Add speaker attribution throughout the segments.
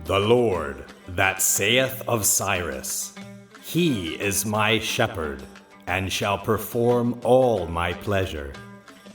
Speaker 1: The Lord that saith of Cyrus, He is my shepherd, and shall perform all my pleasure.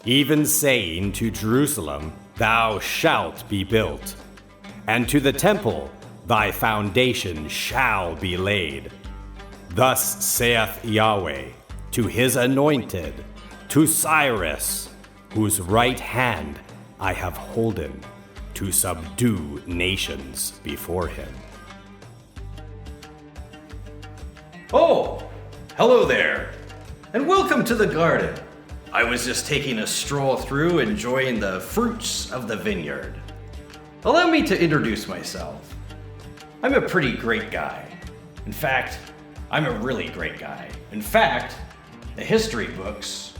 Speaker 1: Even saying to Jerusalem, Thou shalt be built, and to the temple, Thy foundation shall be laid. Thus saith Yahweh to his anointed, to Cyrus, whose right hand I have holden, to subdue nations before him.
Speaker 2: Oh, hello there, and welcome to the garden. I was just taking a stroll through, enjoying the fruits of the vineyard. Allow me to introduce myself. I'm a pretty great guy. In fact, I'm a really great guy. In fact, the history books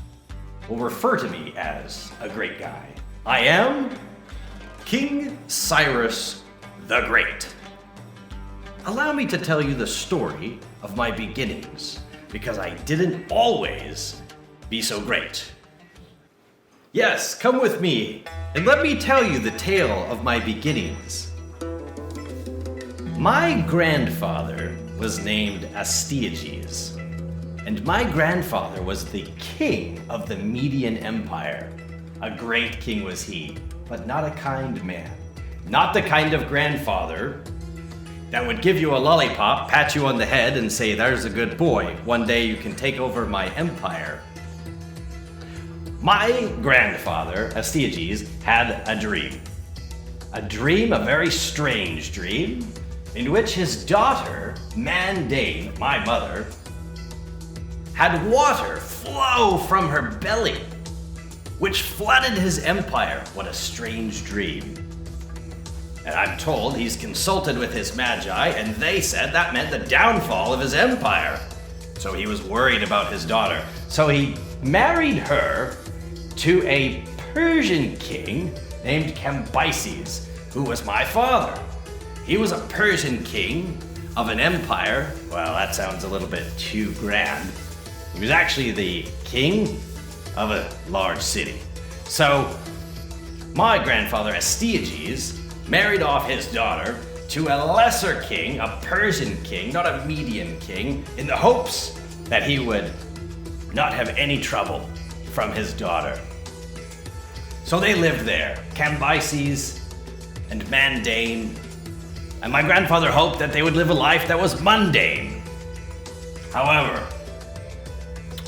Speaker 2: will refer to me as a great guy. I am King Cyrus the Great. Allow me to tell you the story of my beginnings, because I didn't always be so great. Yes, come with me, and let me tell you the tale of my beginnings. My grandfather was named Astyages, and my grandfather was the king of the Median Empire. A great king was he, but not a kind man. Not the kind of grandfather that would give you a lollipop, pat you on the head, and say, there's a good boy. One day you can take over my empire. My grandfather, Astyages, had a dream. A dream, a very strange dream, in which his daughter, Mandane, my mother, had water flow from her belly, which flooded his empire. What a strange dream. And I'm told he's consulted with his magi, and they said that meant the downfall of his empire. So he was worried about his daughter. So he married her to a Persian king named Cambyses, who was my father. He was a Persian king of an empire. Well, that sounds a little bit too grand. He was actually the king of a large city. So my grandfather Astyages married off his daughter to a lesser king, a Persian king, not a Median king, in the hopes that he would not have any trouble from his daughter. So they lived there, Cambyses and Mandane, and my grandfather hoped that they would live a life that was mundane. However,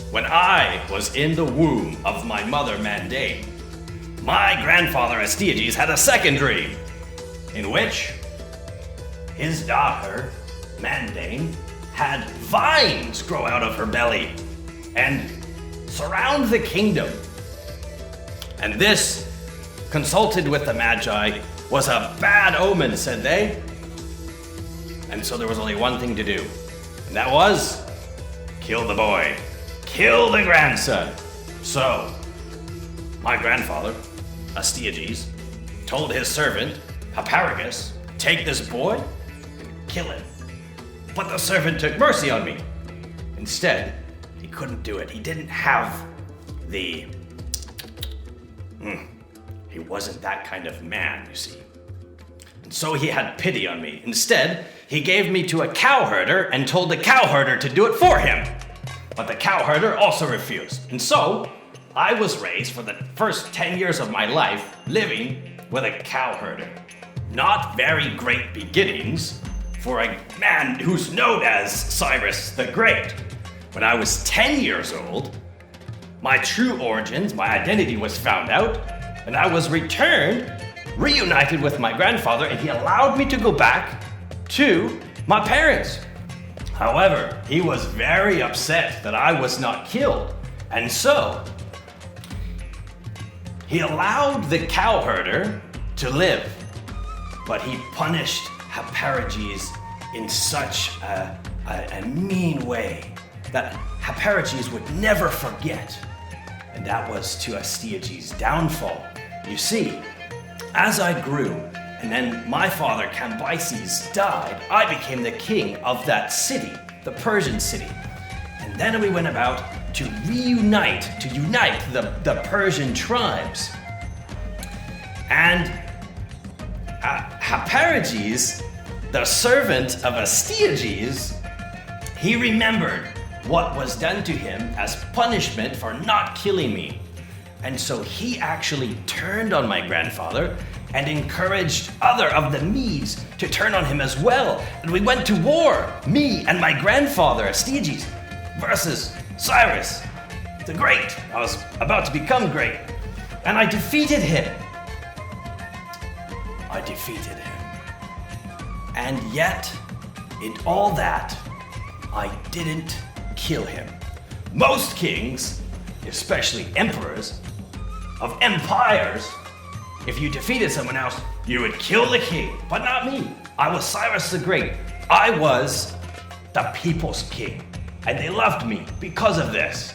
Speaker 2: when I was in the womb of my mother Mandane, my grandfather Astyages had a second dream, in which his daughter Mandane had vines grow out of her belly and surround the kingdom. And this, consulted with the Magi, was a bad omen, said they. And so there was only one thing to do, and that was kill the boy, kill the grandson. So my grandfather, Astyages, told his servant, Hipparchus, take this boy and kill him. But the servant took mercy on me. Instead, he couldn't do it. He didn't have the... He wasn't that kind of man, you see. And so he had pity on me. Instead, he gave me to a cowherder and told the cowherder to do it for him. But the cowherder also refused. And so, I was raised for the first 10 years of my life living with a cowherder. Not very great beginnings for a man who's known as Cyrus the Great. When I was 10 years old, my true origins, my identity was found out, and I was reunited with my grandfather, and he allowed me to go back to my parents. However, he was very upset that I was not killed, and so he allowed the cowherder to live, but he punished Hipparchus in such a mean way that Hipparchus would never forget, and that was to Astyages' downfall. You see, as I grew, and then my father Cambyses died, I became the king of that city, the Persian city. And then we went about to unite the Persian tribes. And Hipparchus the servant of Astyages, he remembered what was done to him as punishment for not killing me. And so he actually turned on my grandfather and encouraged other of the Medes to turn on him as well. And we went to war, me and my grandfather Astyages versus Cyrus the Great. I was about to become great. And I defeated him. And yet, in all that, I didn't kill him. Most kings, especially emperors of empires, if you defeated someone else, you would kill the king, but not me. I was Cyrus the Great. I was the people's king, and they loved me because of this.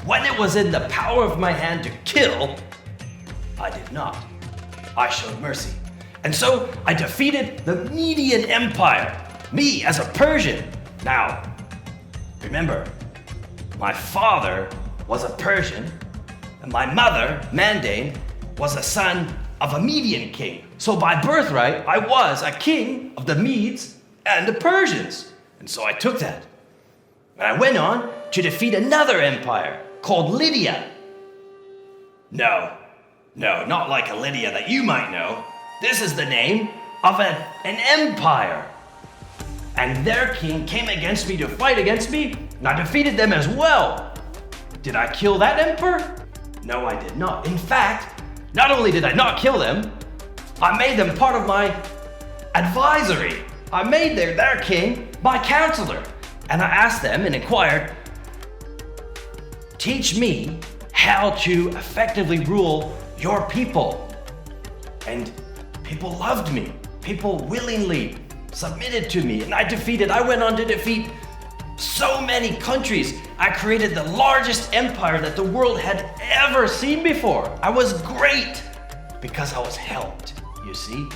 Speaker 2: When it was in the power of my hand to kill, I did not. I showed mercy. And so I defeated the Median Empire, me as a Persian. Now, remember, my father was a Persian, and my mother, Mandane, was a son of a Median king. So by birthright, I was a king of the Medes and the Persians. And so I took that. And I went on to defeat another empire called Lydia. No, not like a Lydia that you might know. This is the name of an empire. And their king came against me to fight against me, and I defeated them as well. Did I kill that emperor? No, I did not. In fact, not only did I not kill them, I made them part of my advisory. I made their king my counselor. And I asked them and inquired, teach me how to effectively rule your people. And people loved me. People willingly submitted to me. And I went on to defeat so many countries. I created the largest empire that the world had ever seen before. I was great because I was helped, you see.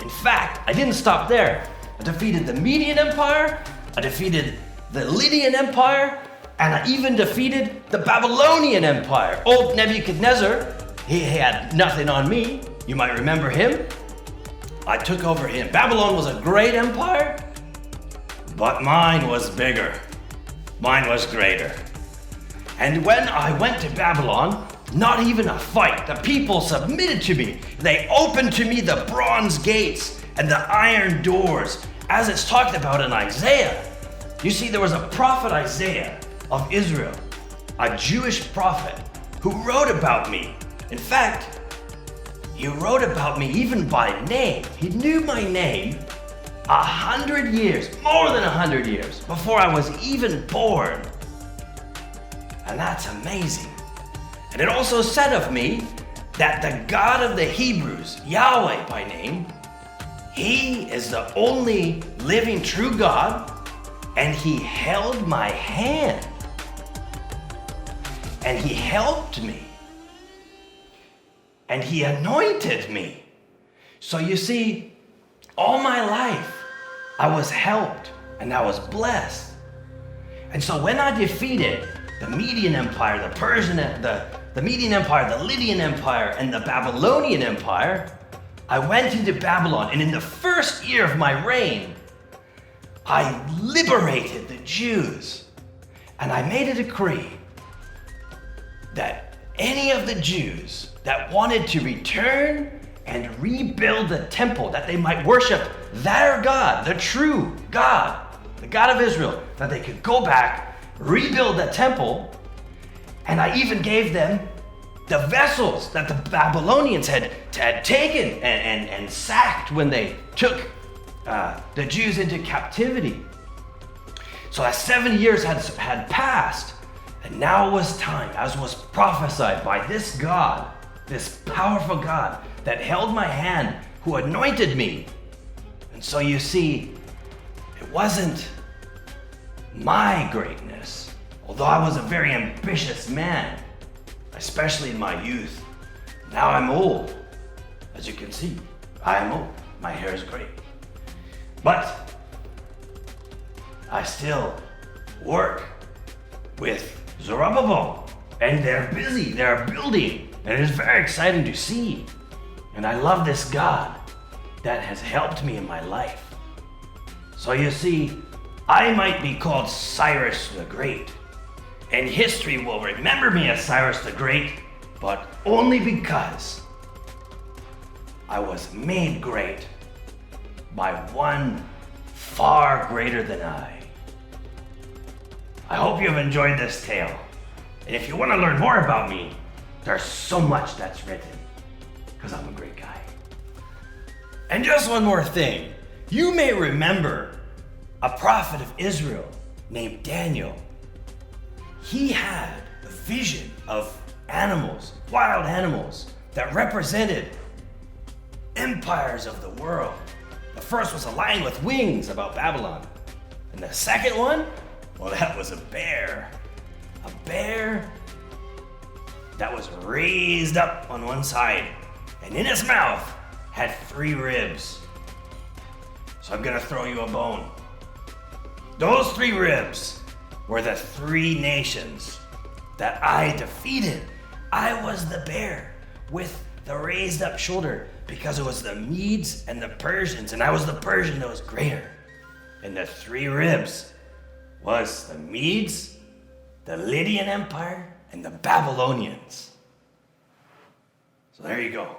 Speaker 2: In fact, I didn't stop there. I defeated the Median Empire, I defeated the Lydian Empire, and I even defeated the Babylonian Empire. Old Nebuchadnezzar, he had nothing on me. You might remember him. I took over him. Babylon was a great empire, but mine was bigger. Mine was greater. And when I went to Babylon, not even a fight. The people submitted to me. They opened to me the bronze gates and the iron doors, as it's talked about in Isaiah. You see, there was a prophet Isaiah of Israel, a Jewish prophet, who wrote about me. In fact, he wrote about me even by name. He knew my name 100 years, more than 100 years, before I was even born. And that's amazing. And it also said of me that the God of the Hebrews, Yahweh by name, he is the only living true God, and he held my hand. And he helped me. And he anointed me. So you see, all my life, I was helped and I was blessed. And so when I defeated the Median Empire, the Persian, the Median Empire, the Lydian Empire, and the Babylonian Empire, I went into Babylon, and in the first year of my reign, I liberated the Jews. And I made a decree that any of the Jews that wanted to return and rebuild the temple, that they might worship their God, the true God, the God of Israel, that they could go back, rebuild the temple, and I even gave them the vessels that the Babylonians had taken and sacked when they took the Jews into captivity. So as 7 years had passed, and now it was time, as was prophesied by this God, this powerful God that held my hand, who anointed me. And so you see, it wasn't my greatness, although I was a very ambitious man, especially in my youth. Now I'm old. As you can see, I am old. My hair is gray. But I still work with Zerubbabel, and they're busy, they're building, and it's very exciting to see. And I love this God that has helped me in my life. So you see, I might be called Cyrus the Great, and history will remember me as Cyrus the Great, but only because I was made great by one far greater than I. I hope you've enjoyed this tale, and if you want to learn more about me, there's so much that's written, because I'm a great guy. And just one more thing, you may remember a prophet of Israel named Daniel. He had a vision of animals, wild animals, that represented empires of the world. The first was a lion with wings about Babylon. And the second one, well, that was a bear. A bear that was raised up on one side, and in his mouth had 3 ribs. So I'm gonna throw you a bone. Those 3 ribs were the 3 nations that I defeated. I was the bear with the raised up shoulder because it was the Medes and the Persians, and I was the Persian that was greater. And the 3 ribs was the Medes, the Lydian Empire, and the Babylonians. So there you go.